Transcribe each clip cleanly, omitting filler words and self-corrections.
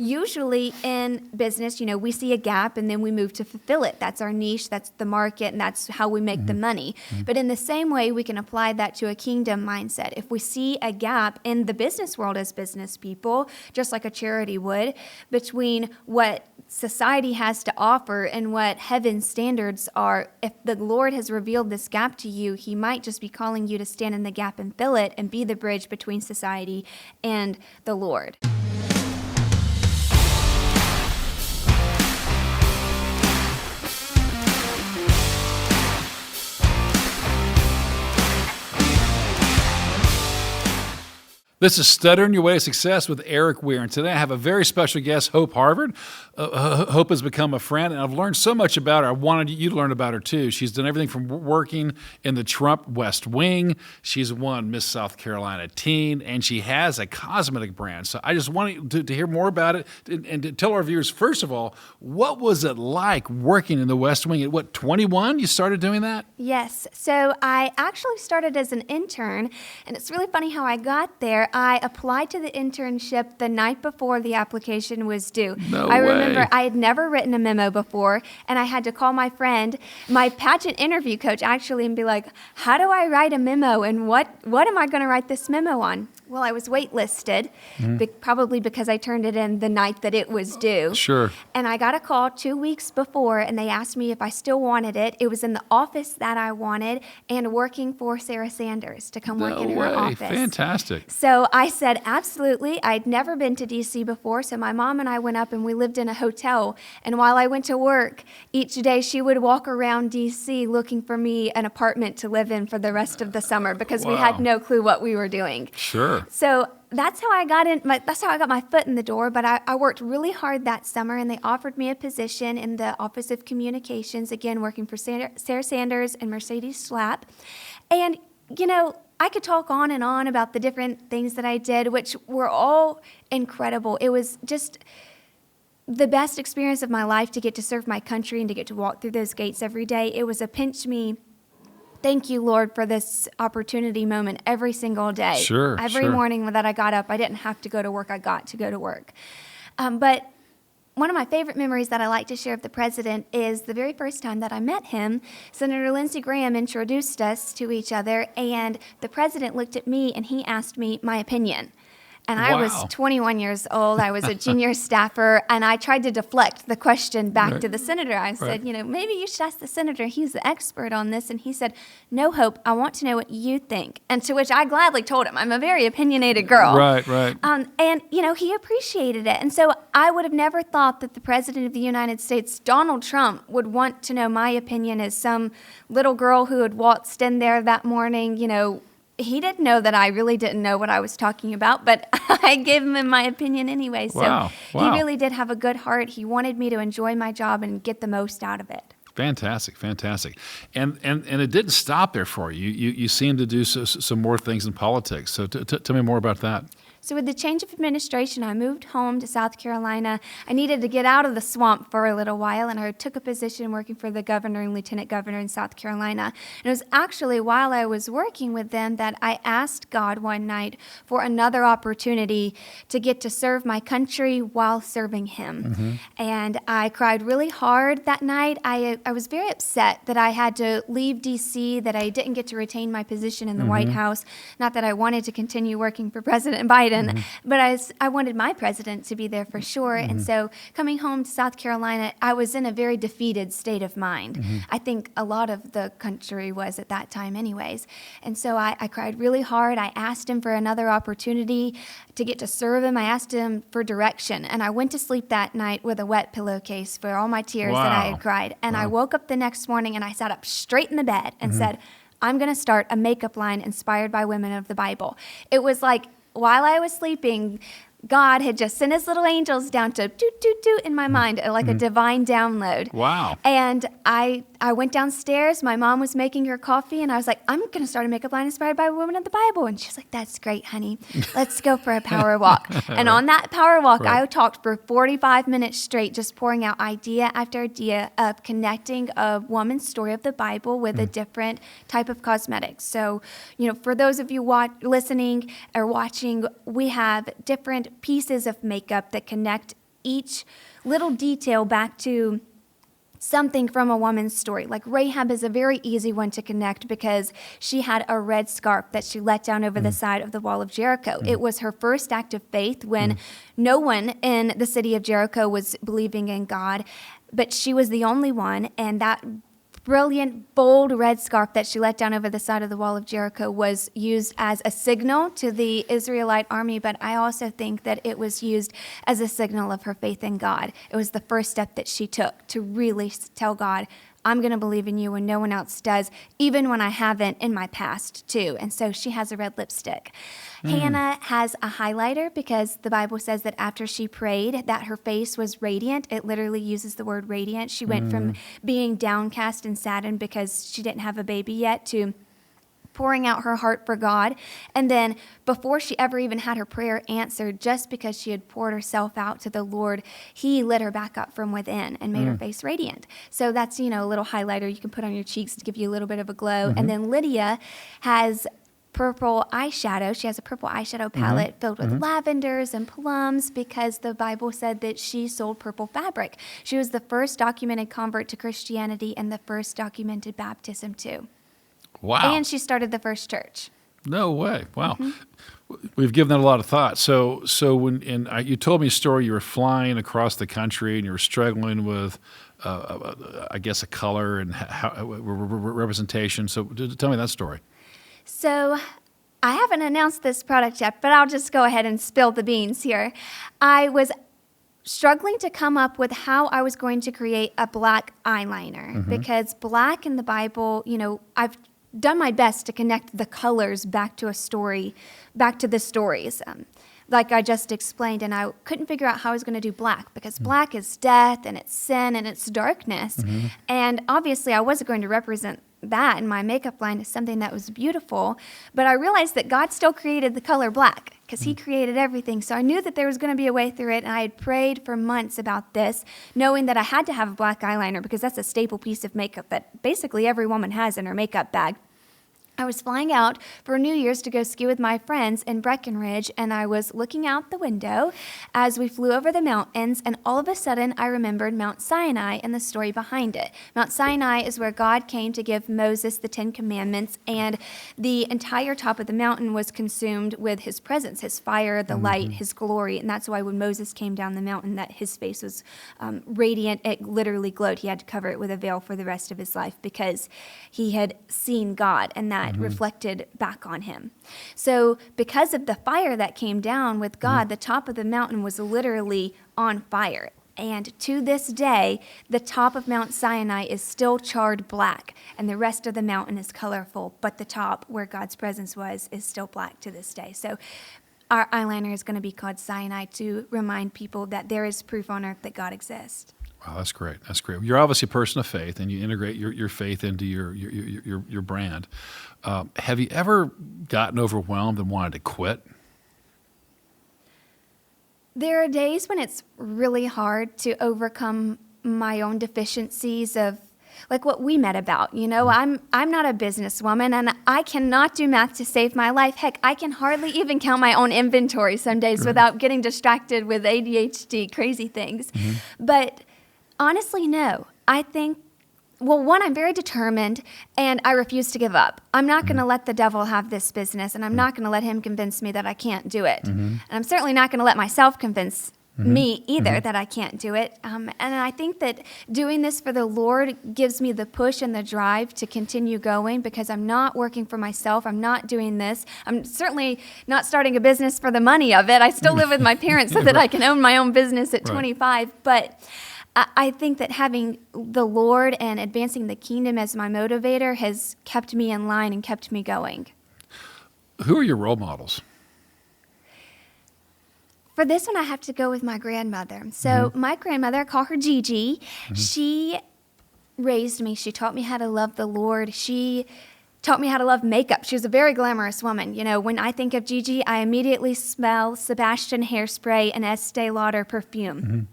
usually in business, we see a gap and then we move to fulfill it. That's our niche, that's the market, and that's how we make the money. But in the same way, we can apply that to a kingdom mindset. If we see a gap in the business world as business people, just like a charity would, between what society has to offer and what heaven's standards are, if the Lord has revealed this gap to you, he might just be calling you to stand in the gap and fill it and be the bridge between society and the Lord. This is Stuttering Your Way to Success with Erik Weir, and today I have a very special guest, Hope Harvard. Hope has become a friend, and I've learned so much about her. I wanted you to learn about her too. She's done everything from working in the Trump West Wing. She's won Miss South Carolina Teen, and she has a cosmetic brand. So I just wanted to hear more about it and to tell our viewers, first of all, what was it like working in the West Wing? At what, 21 you started doing that? Yes. So I actually started as an intern, and it's really funny how I got there. I applied to the internship the night before the application was due. I remember I had never written a memo before, and I had to call my friend, my pageant interview coach actually, and be like, how do I write a memo, and what am I going to write this memo on? Well, I was waitlisted, probably because I turned it in the night that it was due. Sure. And I got a call 2 weeks before, and they asked me if I still wanted it. It was in the office that I wanted, and working for Sarah Sanders to come work in her office. Fantastic. So I said, absolutely. I'd never been to D.C. before, so my mom and I went up, and we lived in a hotel. And while I went to work, each day she would walk around D.C. looking for me an apartment to live in for the rest of the summer because we had no clue what we were doing. Sure. So that's how I got that's how I got my foot in the door. But I worked really hard that summer, and they offered me a position in the Office of Communications, again working for Sarah Sanders and Mercedes Schlapp. And I could talk on and on about the different things that I did, which were all incredible. It was just the best experience of my life to get to serve my country and to get to walk through those gates every day. It was a pinch me. Thank you, Lord, for this opportunity moment every single day. Sure. Every morning that I got up, I didn't have to go to work. I got to go to work. But one of my favorite memories that I like to share of the president is the very first time that I met him. Senator Lindsey Graham introduced us to each other, and the president looked at me and he asked me my opinion. And I was 21 years old. I was a junior staffer, and I tried to deflect the question back to the senator. I said, maybe you should ask the senator. He's the expert on this. And he said, no, Hope, I want to know what you think. And to which I gladly told him, I'm a very opinionated girl. Right. And, he appreciated it. And so I would have never thought that the president of the United States, Donald Trump, would want to know my opinion as some little girl who had waltzed in there that morning, He didn't know that I really didn't know what I was talking about, but I gave him my opinion anyway. So he really did have a good heart. He wanted me to enjoy my job and get the most out of it. Fantastic. And it didn't stop there for you. You seemed to do some more things in politics. So tell me more about that. So with the change of administration, I moved home to South Carolina. I needed to get out of the swamp for a little while, and I took a position working for the governor and lieutenant governor in South Carolina. And it was actually while I was working with them that I asked God one night for another opportunity to get to serve my country while serving him. And I cried really hard that night. I was very upset that I had to leave D.C., that I didn't get to retain my position in the White House. Not that I wanted to continue working for President Biden, but I wanted my president to be there for sure. And so coming home to South Carolina, I was in a very defeated state of mind. I think a lot of the country was at that time anyways. And so I cried really hard. I asked him for another opportunity to get to serve him. I asked him for direction. And I went to sleep that night with a wet pillowcase for all my tears that I had cried. And I woke up the next morning and I sat up straight in the bed and said, I'm going to start a makeup line inspired by women of the Bible. It was like, while I was sleeping, God had just sent his little angels down to doot in my mind, like a divine download. Wow. And I went downstairs. My mom was making her coffee, and I was like, I'm going to start a makeup line inspired by women of the Bible. And she's like, that's great, honey. Let's go for a power walk. And on that power walk, I talked for 45 minutes straight, just pouring out idea after idea of connecting a woman's story of the Bible with a different type of cosmetics. So, for those of you listening or watching, we have different pieces of makeup that connect each little detail back to something from a woman's story. Like Rahab is a very easy one to connect because she had a red scarf that she let down over the side of the wall of Jericho. It was her first act of faith when no one in the city of Jericho was believing in God, but she was the only one, and that brilliant, bold red scarf that she let down over the side of the wall of Jericho was used as a signal to the Israelite army, but I also think that it was used as a signal of her faith in God. It was the first step that she took to really tell God, I'm going to believe in you when no one else does, even when I haven't in my past too. And so she has a red lipstick. Hannah has a highlighter because the Bible says that after she prayed that her face was radiant. It literally uses the word radiant. She went from being downcast and saddened because she didn't have a baby yet to pouring out her heart for God. And then before she ever even had her prayer answered, just because she had poured herself out to the Lord, he lit her back up from within and made her face radiant. So that's, a little highlighter you can put on your cheeks to give you a little bit of a glow. And then Lydia has purple eyeshadow. She has a purple eyeshadow palette filled with lavenders and plums because the Bible said that she sold purple fabric. She was the first documented convert to Christianity and the first documented baptism too. Wow. And she started the first church. No way. Wow. We've given that a lot of thought. So when you told me a story, you were flying across the country and you were struggling with, I guess, a color and representation. So tell me that story. So I haven't announced this product yet, but I'll just go ahead and spill the beans here. I was struggling to come up with how I was going to create a black eyeliner because black in the Bible, I've done my best to connect the colors back to a story, back to the stories, like I just explained, and I couldn't figure out how I was going to do black because black is death and it's sin and it's darkness. And obviously I wasn't going to represent that in my makeup line as something that was beautiful, but I realized that God still created the color black because he created everything. So I knew that there was going to be a way through it, and I had prayed for months about this, knowing that I had to have a black eyeliner because that's a staple piece of makeup that basically every woman has in her makeup bag. I was flying out for New Year's to go ski with my friends in Breckenridge, and I was looking out the window as we flew over the mountains, and all of a sudden I remembered Mount Sinai and the story behind it. Mount Sinai is where God came to give Moses the 10 Commandments, and the entire top of the mountain was consumed with his presence, his fire, the light, his glory, and that's why when Moses came down the mountain that his face was radiant. It literally glowed. He had to cover it with a veil for the rest of his life because he had seen God, and that reflected back on him. So because of the fire that came down with God, the top of the mountain was literally on fire. And to this day, the top of Mount Sinai is still charred black, and the rest of the mountain is colorful, but the top where God's presence was is still black to this day. So our eyeliner is going to be called Sinai to remind people that there is proof on earth that God exists. Wow, that's great. That's great. You're obviously a person of faith, and you integrate your faith into your brand. Have you ever gotten overwhelmed and wanted to quit? There are days when it's really hard to overcome my own deficiencies of like what we met about. I'm not a businesswoman, and I cannot do math to save my life. Heck, I can hardly even count my own inventory some days without getting distracted with ADHD, crazy things. But honestly, no. I think, one, I'm very determined, and I refuse to give up. I'm not going to let the devil have this business, and I'm not going to let him convince me that I can't do it. And I'm certainly not going to let myself convince me either that I can't do it. And I think that doing this for the Lord gives me the push and the drive to continue going because I'm not working for myself. I'm not doing this. I'm certainly not starting a business for the money of it. I still live with my parents so that I can own my own business at 25. But I think that having the Lord and advancing the kingdom as my motivator has kept me in line and kept me going. Who are your role models? For this one, I have to go with my grandmother. So my grandmother, I call her Gigi. She raised me. She taught me how to love the Lord. She taught me how to love makeup. She was a very glamorous woman. When I think of Gigi, I immediately smell Sebastian hairspray and Estee Lauder perfume.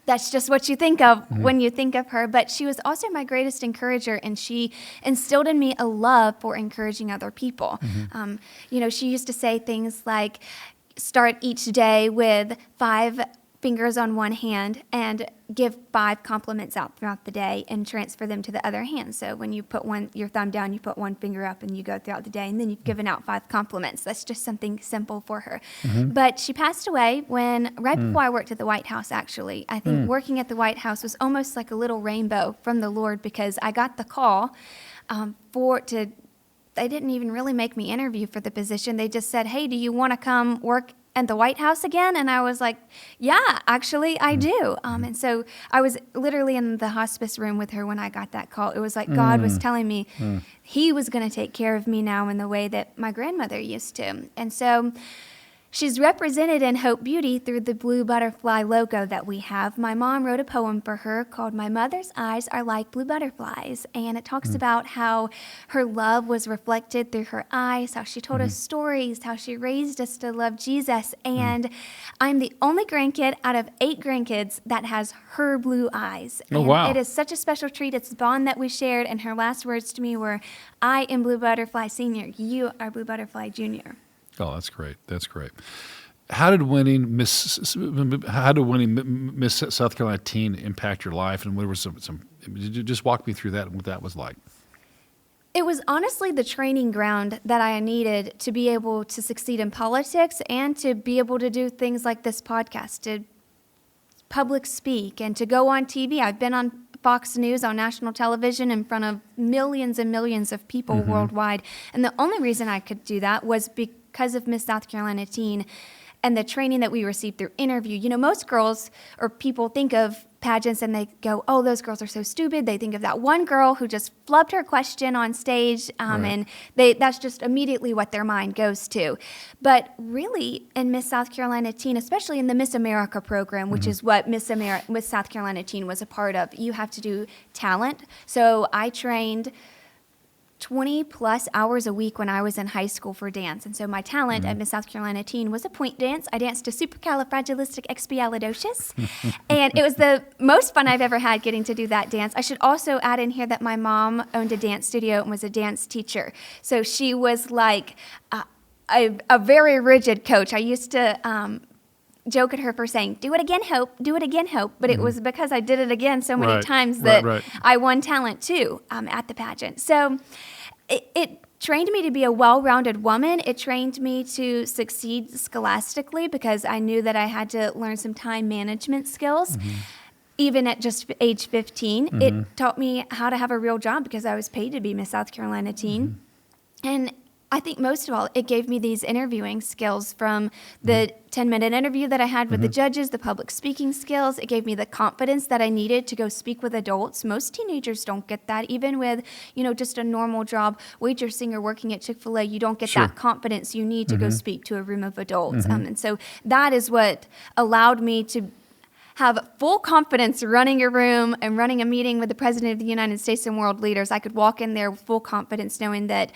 That's just what you think of when you think of her. But she was also my greatest encourager, and she instilled in me a love for encouraging other people. She used to say things like, start each day with 5 fingers on one hand and give 5 compliments out throughout the day and transfer them to the other hand. So when you put your thumb down, you put one finger up and you go throughout the day, and then you've given out 5 compliments. That's just something simple for her. But she passed away right before I worked at the White House, actually. I think working at the White House was almost like a little rainbow from the Lord, because I got the call they didn't even really make me interview for the position. They just said, hey, do you want to come work at the White House again? And I was like, yeah, actually I do. And so I was literally in the hospice room with her when I got that call. It was like God was telling me he was going to take care of me now in the way that my grandmother used to. And so she's represented in Hope Beauty through the blue butterfly logo that we have. My mom wrote a poem for her called My Mother's Eyes Are Like Blue Butterflies. And it talks about how her love was reflected through her eyes, how she told us stories, how she raised us to love Jesus. And I'm the only grandkid out of 8 grandkids that has her blue eyes. Oh, and wow. It is such a special treat. It's a bond that we shared. And her last words to me were, I am Blue Butterfly Senior. You are Blue Butterfly Junior. Oh, that's great. That's great. How did winning Miss South Carolina Teen impact your life, and what were some? Did you just walk me through that and what that was like? It was honestly the training ground that I needed to be able to succeed in politics and to be able to do things like this podcast, to public speak and to go on TV. I've been on Fox News on national television in front of millions and millions of people worldwide. And the only reason I could do that was because of Miss South Carolina Teen and the training that we received through interview. You know, most girls or people think of pageants and they go, oh, those girls are so stupid. They think of that one girl who just flubbed her question on stage, and that's just immediately what their mind goes to. But really, in Miss South Carolina Teen, especially in the Miss America program, which is what Miss South Carolina Teen was a part of, you have to do talent. So I trained 20 plus hours a week when I was in high school for dance. And so my talent at Miss South Carolina Teen was a point dance. I danced to Supercalifragilisticexpialidocious. And it was the most fun I've ever had getting to do that dance. I should also add in here that my mom owned a dance studio and was a dance teacher. So she was like a very rigid coach. I used to joke at her for saying, do it again, Hope, do it again, Hope. But it was because I did it again so many times that I won talent too at the pageant. So it trained me to be a well-rounded woman. It trained me to succeed scholastically because I knew that I had to learn some time management skills. Even at just age 15, it taught me how to have a real job because I was paid to be Miss South Carolina Teen. And I think most of all, it gave me these interviewing skills from the 10-minute interview that I had with the judges, the public speaking skills. It gave me the confidence that I needed to go speak with adults. Most teenagers don't get that. Even with, just a normal job, waitressing or working at Chick-fil-A, you don't get that confidence you need to go speak to a room of adults. And so that is what allowed me to have full confidence running a room and running a meeting with the President of the United States and world leaders. I could walk in there with full confidence knowing that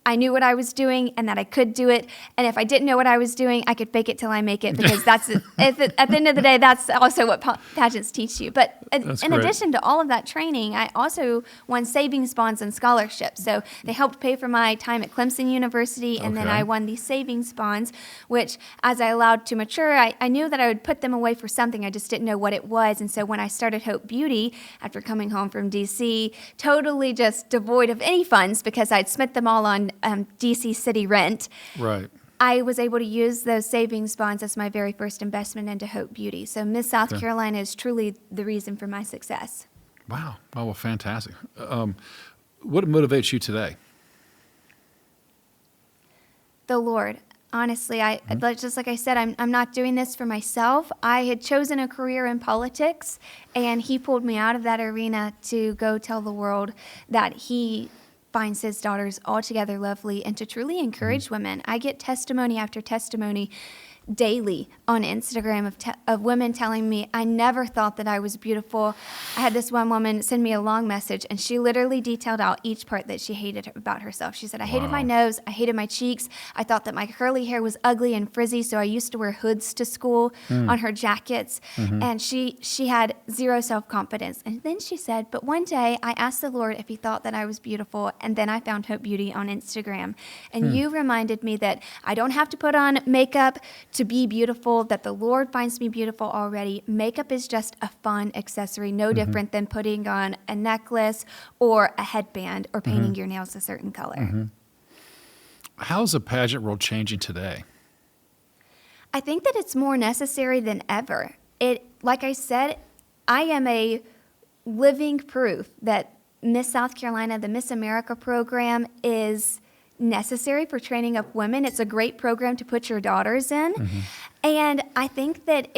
I knew what I was doing and that I could do it. And if I didn't know what I was doing, I could fake it till I make it, because that's at the end of the day, that's also what pageants teach you. But in addition to all of that training, I also won savings bonds and scholarships. So they helped pay for my time at Clemson University, and then I won these savings bonds, which as I allowed to mature, I knew that I would put them away for something. I just didn't know what it was. And so when I started Hope Beauty, after coming home from D.C., totally just devoid of any funds because I'd spent them all on D.C. city rent. Right. I was able to use those savings bonds as my very first investment into Hope Beauty. So Miss South Carolina is truly the reason for my success. Wow. Oh, well, fantastic. What motivates you today? The Lord. Honestly, just like I said, I'm not doing this for myself. I had chosen a career in politics, and He pulled me out of that arena to go tell the world that He finds His daughters altogether lovely and to truly encourage women. I get testimony after testimony daily on Instagram of women telling me, I never thought that I was beautiful. I had this one woman send me a long message, and she literally detailed out each part that she hated about herself. She said, I hated my nose, I hated my cheeks, I thought that my curly hair was ugly and frizzy, so I used to wear hoods to school on her jackets, and she had zero self-confidence. And then she said, but one day I asked the Lord if He thought that I was beautiful, and then I found Hope Beauty on Instagram. And you reminded me that I don't have to put on makeup to be beautiful, that the Lord finds me beautiful already. Makeup is just a fun accessory, no different than putting on a necklace or a headband or painting your nails a certain color. How's the pageant world changing today? I think that it's more necessary than ever. Like I said, I am a living proof that Miss South Carolina, the Miss America program, is necessary for training up women. It's a great program to put your daughters in. And I think that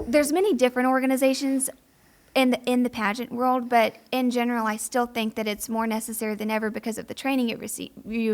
there's many different organizations in the pageant world, but in general, I still think that it's more necessary than ever because of the training you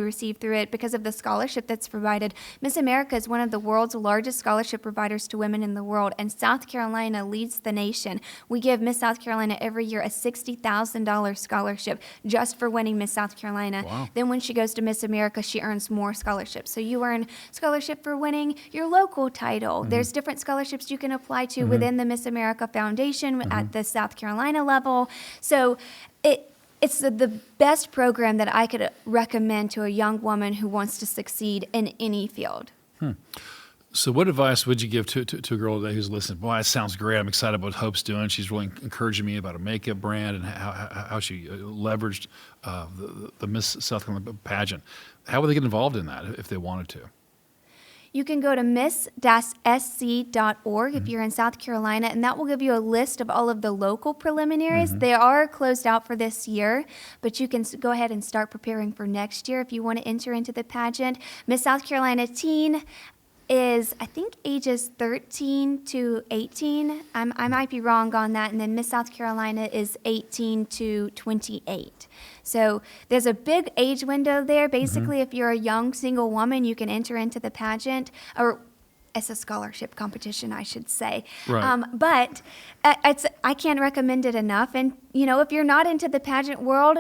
receive through it, because of the scholarship that's provided. Miss America is one of the world's largest scholarship providers to women in the world, and South Carolina leads the nation. We give Miss South Carolina every year a $60,000 scholarship just for winning Miss South Carolina. Wow. Then when she goes to Miss America, she earns more scholarships. So you earn scholarship for winning your local title. There's different scholarships you can apply to within the Miss America Foundation at the South Carolina level. So it's the best program that I could recommend to a young woman who wants to succeed in any field. So what advice would you give to a girl today who's listening? Boy, that sounds great. I'm excited about what Hope's doing. She's really encouraging me about a makeup brand and how she leveraged the Miss South Carolina pageant. How would they get involved in that if they wanted to? You can go to miss-sc.org if you're in South Carolina, and that will give you a list of all of the local preliminaries. They are closed out for this year, but you can go ahead and start preparing for next year if you want to enter into the pageant. Miss South Carolina Teen is, I think, ages 13 to 18. I might be wrong on that. And then Miss South Carolina is 18 to 28. So there's a big age window there. Basically, if you're a young single woman, you can enter into the pageant, or it's a scholarship competition, I should say. Right. But I can't recommend it enough. And, if you're not into the pageant world,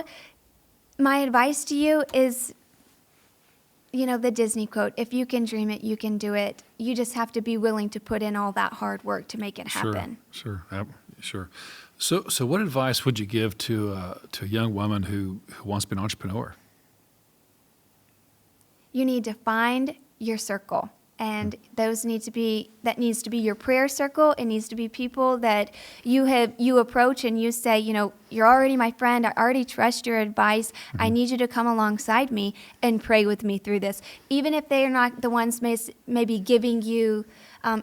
my advice to you is, the Disney quote, if you can dream it, you can do it. You just have to be willing to put in all that hard work to make it happen. Sure. So what advice would you give to a young woman who wants to be an entrepreneur? You need to find your circle. And that needs to be your prayer circle. It needs to be people that you approach and you say, you're already my friend. I already trust your advice. I need you to come alongside me and pray with me through this. Even if they are not the ones maybe giving you,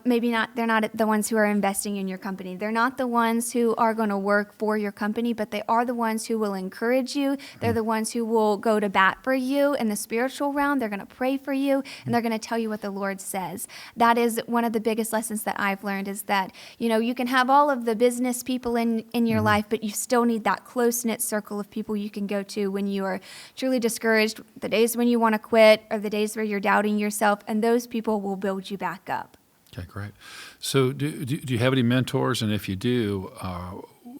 they're not the ones who are investing in your company. They're not the ones who are going to work for your company, but they are the ones who will encourage you. They're the ones who will go to bat for you in the spiritual realm. They're going to pray for you, and they're going to tell you what the Lord says. That is one of the biggest lessons that I've learned, is that, you can have all of the business people in your life, but you still need that close-knit circle of people you can go to when you are truly discouraged, the days when you want to quit, or the days where you're doubting yourself, and those people will build you back up. Okay, great. So do you have any mentors? And if you do,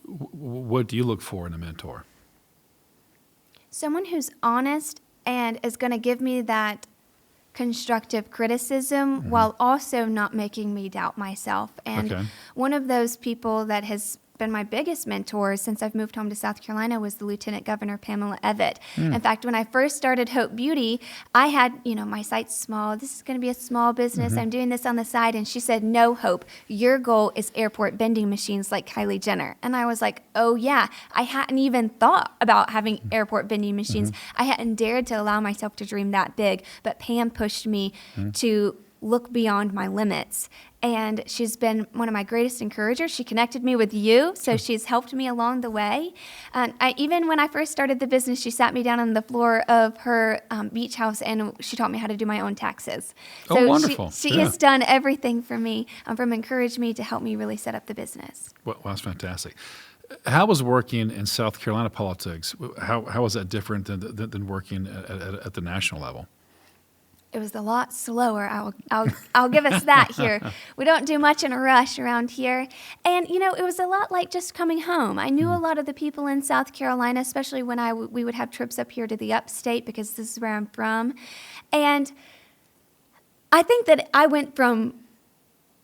what do you look for in a mentor? Someone who's honest and is going to give me that constructive criticism while also not making me doubt myself. And one of those people that has been my biggest mentor since I've moved home to South Carolina was the Lieutenant Governor Pamela Evett. In fact, when I first started Hope Beauty, I had, my site's small. This is going to be a small business. I'm doing this on the side. And she said, no, Hope, your goal is airport vending machines like Kylie Jenner. And I was like, oh yeah, I hadn't even thought about having airport vending machines. I hadn't dared to allow myself to dream that big. But Pam pushed me to look beyond my limits. And she's been one of my greatest encouragers. She connected me with you, so she's helped me along the way. Even when I first started the business, she sat me down on the floor of her beach house, and she taught me how to do my own taxes. So wonderful. She has done everything for me, from encourage me to help me really set up the business. Well, that's fantastic. How was working in South Carolina politics? How was that different than working at the national level? It was a lot slower. I'll give us that here. We don't do much in a rush around here. And, it was a lot like just coming home. I knew a lot of the people in South Carolina, especially when we would have trips up here to the upstate, because this is where I'm from. And I think that I went from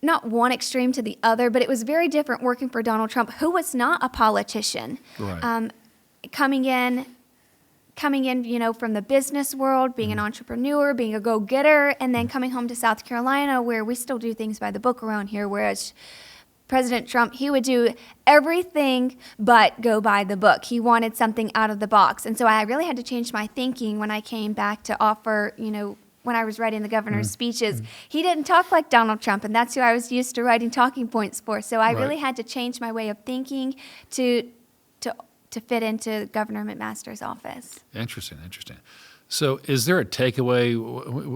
not one extreme to the other, but it was very different working for Donald Trump, who was not a politician. Right. Coming in coming in, from the business world, being an entrepreneur, being a go-getter, and then coming home to South Carolina where we still do things by the book around here, whereas President Trump, he would do everything but go by the book. He wanted something out of the box. And so I really had to change my thinking when I came back to offer, when I was writing the governor's speeches. He didn't talk like Donald Trump, and that's who I was used to writing talking points for. So I really had to change my way of thinking to fit into Governor McMaster's office. Interesting. So is there a takeaway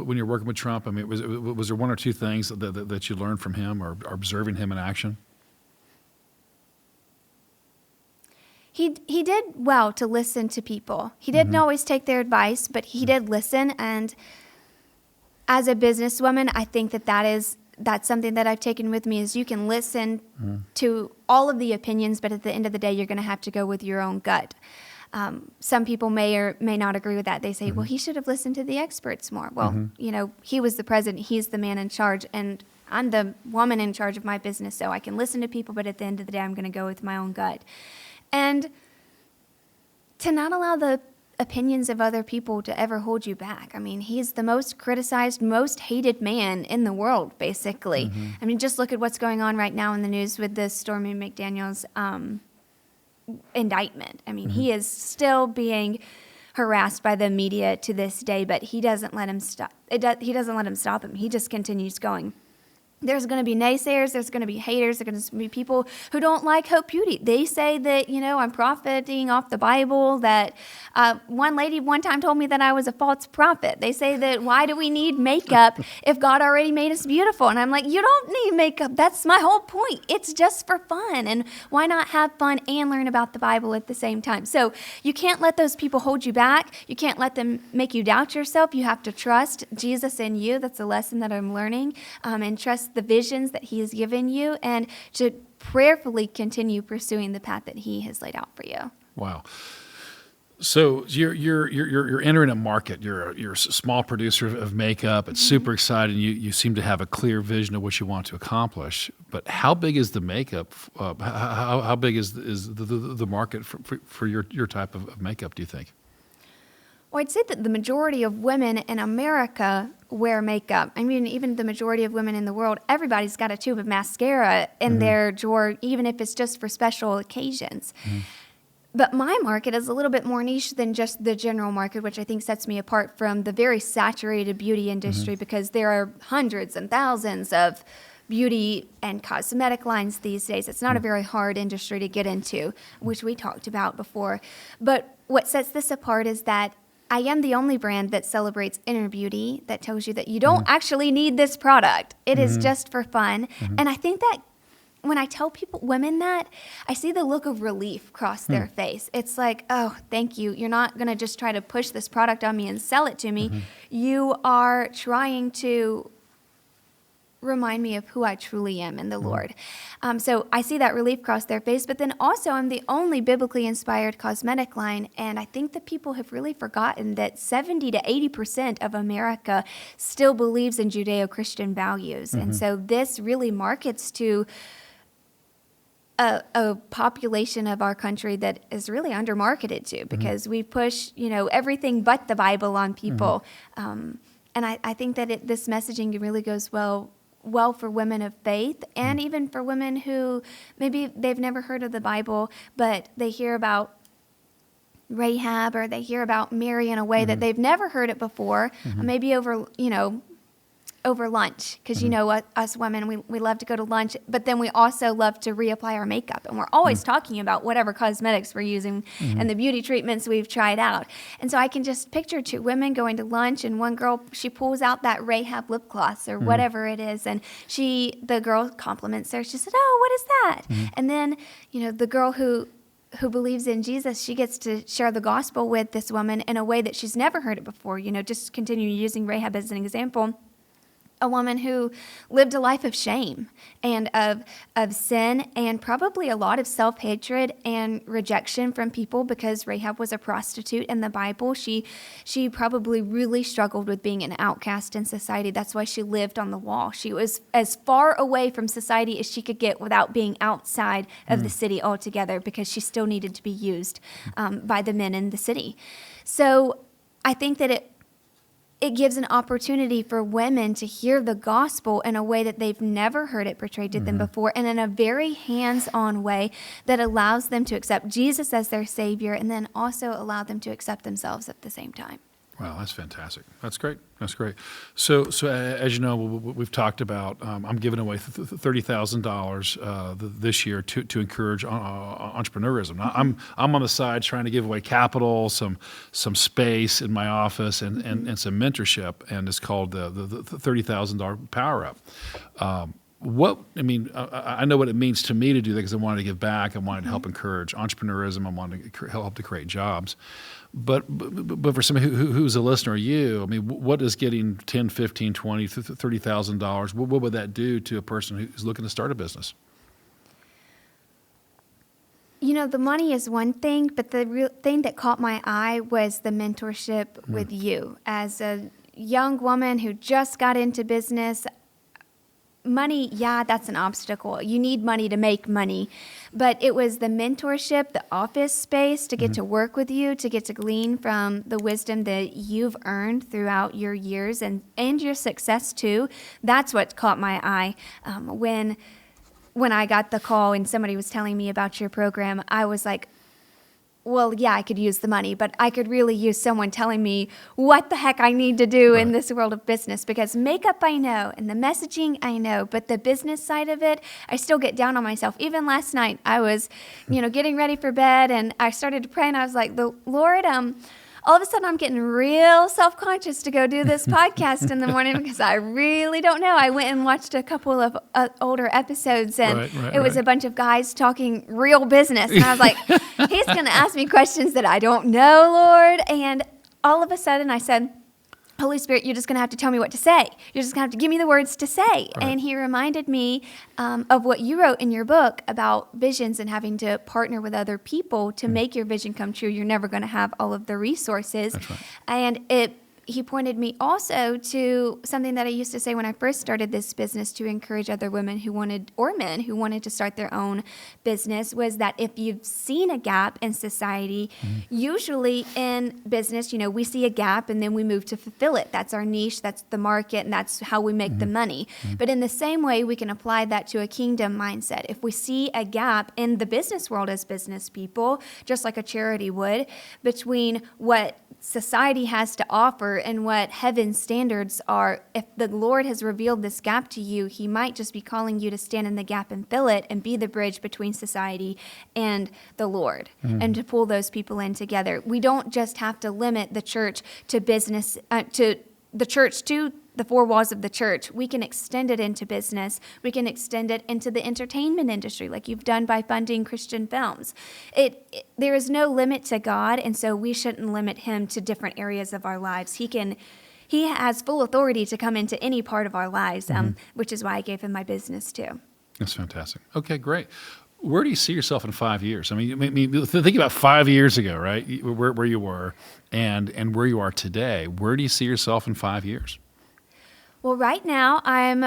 when you're working with Trump? I mean, was there one or two things that you learned from him or observing him in action? He did well to listen to people. He didn't always take their advice, but he did listen. And as a businesswoman, I think that's something that I've taken with me is you can listen to all of the opinions, but at the end of the day, you're going to have to go with your own gut. Some people may or may not agree with that. They say, well, he should have listened to the experts more. Well, he was the president. He's the man in charge. And I'm the woman in charge of my business, so I can listen to people, but at the end of the day, I'm going to go with my own gut. And to not allow the opinions of other people to ever hold you back. I mean, he's the most criticized, most hated man in the world, basically. I mean, just look at what's going on right now in the news with the Stormy McDaniels indictment. I mean, he is still being harassed by the media to this day, but he doesn't let him stop. He doesn't let him stop him. He just continues going. There's going to be naysayers. There's going to be haters. There's going to be people who don't like Hope Beauty. They say that, I'm profiting off the Bible, that one lady one time told me that I was a false prophet. They say that why do we need makeup if God already made us beautiful? And I'm like, you don't need makeup. That's my whole point. It's just for fun. And why not have fun and learn about the Bible at the same time? So you can't let those people hold you back. You can't let them make you doubt yourself. You have to trust Jesus in you. That's a lesson that I'm learning. And trust the visions that he has given you, and to prayerfully continue pursuing the path that he has laid out for you. Wow. So you're entering a market. You're a small producer of makeup. It's super exciting. You seem to have a clear vision of what you want to accomplish. But how big is the makeup? How big is the market for your type of makeup, do you think? Well, I'd say that the majority of women in America wear makeup. I mean, even the majority of women in the world, everybody's got a tube of mascara in their drawer, even if it's just for special occasions. But my market is a little bit more niche than just the general market, which I think sets me apart from the very saturated beauty industry, because there are hundreds and thousands of beauty and cosmetic lines these days. It's not a very hard industry to get into, which we talked about before. But what sets this apart is that I am the only brand that celebrates inner beauty, that tells you that you don't actually need this product. It is just for fun. And I think that when I tell women that, I see the look of relief cross their face. It's like, oh, thank you. You're not going to just try to push this product on me and sell it to me. You are trying to remind me of who I truly am in the Lord. So I see that relief cross their face, but then also I'm the only biblically inspired cosmetic line, and I think that people have really forgotten that 70 to 80% of America still believes in Judeo-Christian values, and so this really markets to a population of our country that is really under-marketed to, because we push, everything but the Bible on people, and I think that this messaging really goes well for women of faith, and even for women who maybe they've never heard of the Bible, but they hear about Rahab, or they hear about Mary in a way that they've never heard it before, maybe over lunch, because us women, we love to go to lunch, but then we also love to reapply our makeup, and we're always talking about whatever cosmetics we're using and the beauty treatments we've tried out. And so I can just picture two women going to lunch, and one girl, she pulls out that Rahab lip gloss or whatever it is, and the girl compliments her. She said, "Oh, what is that?" And then the girl who believes in Jesus, she gets to share the gospel with this woman in a way that she's never heard it before. Just continue using Rahab as an example. a woman who lived a life of shame and of sin and probably a lot of self-hatred and rejection from people because Rahab was a prostitute in the Bible. She probably really struggled with being an outcast in society. That's why she lived on the wall. She was as far away from society as she could get without being outside of the city altogether because she still needed to be used by the men in the city. So I think that it gives an opportunity for women to hear the gospel in a way that they've never heard it portrayed to them before, and in a very hands-on way that allows them to accept Jesus as their Savior and then also allow them to accept themselves at the same time. Wow, that's fantastic. That's great. That's great. So as you know, we've talked about I'm giving away $30,000 this year to encourage entrepreneurism. Now, I'm on the side trying to give away capital, some space in my office, and some mentorship, and it's called the $30,000 Power Up. I know what it means to me to do that because I wanted to give back. I wanted to help encourage entrepreneurism. I wanted to help to create jobs. But for somebody who's a listener, what does getting $10, $15, $20, $30,000, what would that do to a person who's looking to start a business? The money is one thing, but the real thing that caught my eye was the mentorship with you. As a young woman who just got into business, money, that's an obstacle. You need money to make money. But it was the mentorship, the office space to get to work with you, to get to glean from the wisdom that you've earned throughout your years and your success too. That's what caught my eye. When I got the call and somebody was telling me about your program, I was like, well, yeah, I could use the money, but I could really use someone telling me what the heck I need to do in this world of business, because makeup I know and the messaging I know, but the business side of it, I still get down on myself. Even last night, I was, getting ready for bed, and I started to pray, and I was like, the Lord, all of a sudden I'm getting real self-conscious to go do this podcast in the morning because I really don't know. I went and watched a couple of older episodes, and it was a bunch of guys talking real business. And I was like, he's going to ask me questions that I don't know, Lord. And all of a sudden I said, Holy Spirit, you're just going to have to tell me what to say. You're just going to have to give me the words to say. Right. And he reminded me of what you wrote in your book about visions and having to partner with other people to make your vision come true. You're never going to have all of the resources. That's right. And he pointed me also to something that I used to say when I first started this business to encourage other women or men who wanted to start their own business, was that if you've seen a gap in society, usually in business, we see a gap and then we move to fulfill it. That's our niche, that's the market, and that's how we make the money. But in the same way, we can apply that to a kingdom mindset. If we see a gap in the business world as business people, just like a charity would, between what society has to offer and what heaven's standards are, if the Lord has revealed this gap to you, he might just be calling you to stand in the gap and fill it and be the bridge between society and the Lord, and to pull those people in together. We don't just have to limit the church to business, to the four walls of the church. We can extend it into business. We can extend it into the entertainment industry, like you've done by funding Christian films. There is no limit to God, and so we shouldn't limit him to different areas of our lives. He has full authority to come into any part of our lives, which is why I gave him my business too. That's fantastic. Okay, great. Where do you see yourself in 5 years? I mean, think about 5 years ago, right? Where you were and where you are today. Where do you see yourself in 5 years? Well, right now I'm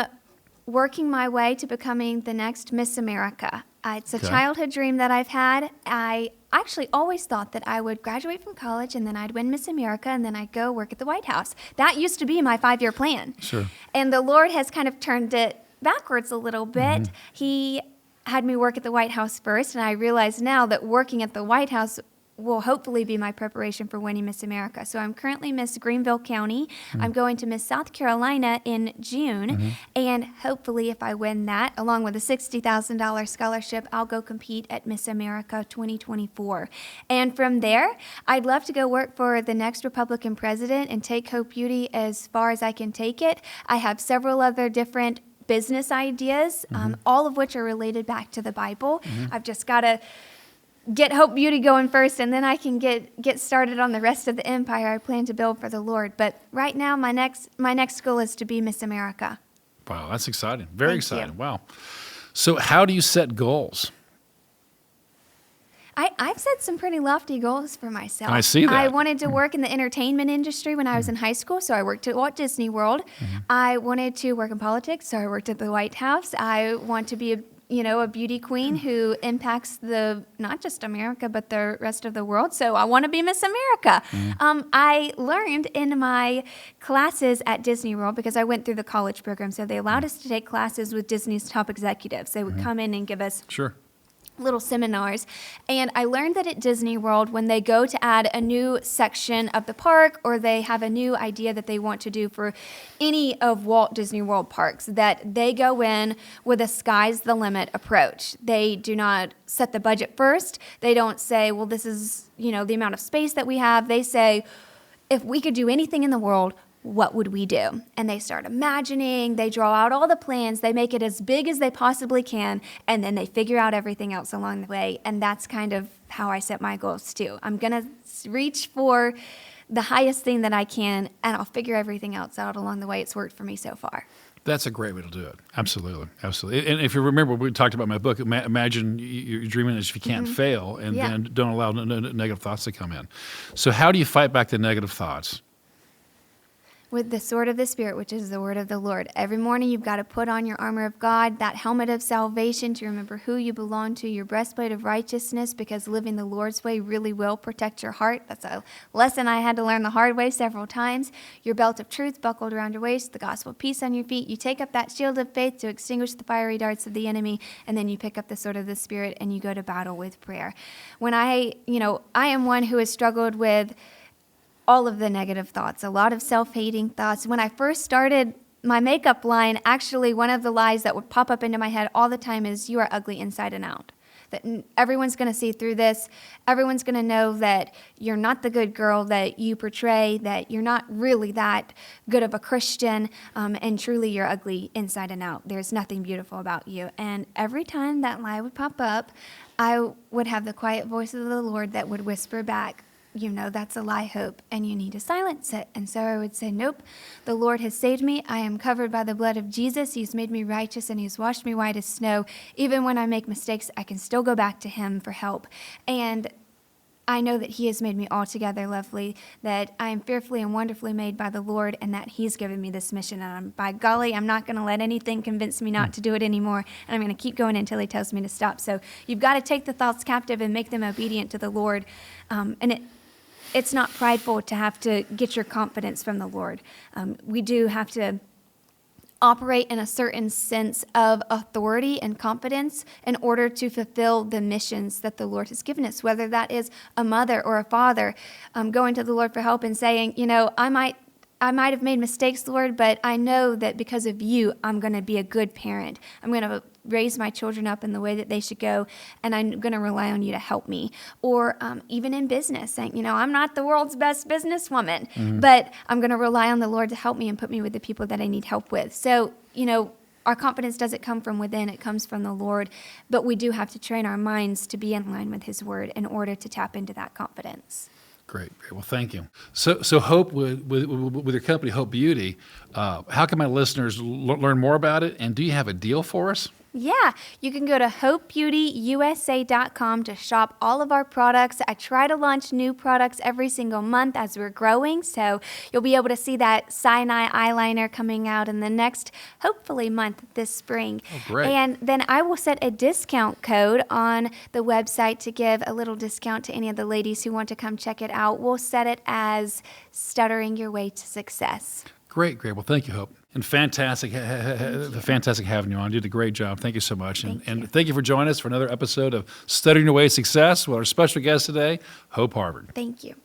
working my way to becoming the next Miss America. It's a childhood dream that I've had. I actually always thought that I would graduate from college and then I'd win Miss America and then I'd go work at the White House. That used to be my 5-year plan. Sure. And the Lord has kind of turned it backwards a little bit. He had me work at the White House first, and I realize now that working at the White House will hopefully be my preparation for winning Miss America. So I'm currently Miss Greenville County. I'm going to Miss South Carolina in June, and hopefully if I win that, along with a $60,000 scholarship, I'll go compete at Miss America 2024. And from there, I'd love to go work for the next Republican president and take Hope Beauty as far as I can take it. I have several other different business ideas, all of which are related back to the Bible. I've just got to get Hope Beauty going first, and then I can get started on the rest of the empire I plan to build for the Lord. But right now, my next goal is to be Miss America. Wow, that's exciting. Very Thank exciting. you. Wow. So how do you set goals? I've set some pretty lofty goals for myself. I see that. I wanted to work in the entertainment industry when I was in high school, so I worked at Walt Disney World. I wanted to work in politics, so I worked at the White House. I want to be a beauty queen who impacts not just America, but the rest of the world. So I want to be Miss America. I learned in my classes at Disney World, because I went through the college program, so they allowed us to take classes with Disney's top executives. They would come in and give us Sure. little seminars. And I learned that at Disney World, when they go to add a new section of the park, or they have a new idea that they want to do for any of Walt Disney World parks, that they go in with a sky's the limit approach. They do not set the budget first. They don't say, well, this is, the amount of space that we have. They say, if we could do anything in the world, what would we do? And they start imagining, they draw out all the plans, they make it as big as they possibly can, and then they figure out everything else along the way. And that's kind of how I set my goals too. I'm gonna reach for the highest thing that I can, and I'll figure everything else out along the way. It's worked for me so far. That's a great way to do it. Absolutely. Absolutely. And if you remember, we talked about my book, imagine you're dreaming as if you can't fail, and then don't allow negative thoughts to come in. So how do you fight back the negative thoughts? With the sword of the Spirit, which is the word of the Lord. Every morning you've got to put on your armor of God, that helmet of salvation to remember who you belong to, your breastplate of righteousness, because living the Lord's way really will protect your heart. That's a lesson I had to learn the hard way several times. Your belt of truth buckled around your waist, the gospel of peace on your feet. You take up that shield of faith to extinguish the fiery darts of the enemy, and then you pick up the sword of the Spirit and you go to battle with prayer. When I am one who has struggled with all of the negative thoughts, a lot of self-hating thoughts. When I first started my makeup line, actually one of the lies that would pop up into my head all the time is, you are ugly inside and out. That everyone's going to see through this. Everyone's going to know that you're not the good girl that you portray, that you're not really that good of a Christian, and truly you're ugly inside and out. There's nothing beautiful about you. And every time that lie would pop up, I would have the quiet voice of the Lord that would whisper back, that's a lie, Hope, and you need to silence it. And so I would say, nope, the Lord has saved me. I am covered by the blood of Jesus. He's made me righteous, and he's washed me white as snow. Even when I make mistakes, I can still go back to him for help. And I know that he has made me altogether lovely, that I am fearfully and wonderfully made by the Lord, and that he's given me this mission. And by golly, I'm not going to let anything convince me not to do it anymore. And I'm going to keep going until he tells me to stop. So you've got to take the thoughts captive and make them obedient to the Lord. It's not prideful to have to get your confidence from the Lord. We do have to operate in a certain sense of authority and confidence in order to fulfill the missions that the Lord has given us, whether that is a mother or a father going to the Lord for help and saying, I might have made mistakes, Lord, but I know that because of you, I'm going to be a good parent. I'm going to raise my children up in the way that they should go, and I'm going to rely on you to help me. Or even in business, saying, I'm not the world's best businesswoman, but I'm going to rely on the Lord to help me and put me with the people that I need help with. So, our confidence doesn't come from within, it comes from the Lord, but we do have to train our minds to be in line with his word in order to tap into that confidence. Great. Well, thank you. So Hope, with your company, Hope Beauty, how can my listeners learn more about it? And do you have a deal for us? Yeah, you can go to hopebeautyusa.com to shop all of our products. I try to launch new products every single month as we're growing, so you'll be able to see that Sinai eyeliner coming out in the next, hopefully, month this spring. Oh, great. And then I will set a discount code on the website to give a little discount to any of the ladies who want to come check it out. We'll set it as Stuttering Your Way to Success. Great. Well, thank you, Hope. And fantastic having you on. You did a great job. Thank you so much. And thank you for joining us for another episode of Stuttering Your Way to Success with our special guest today, Hope Harvard. Thank you.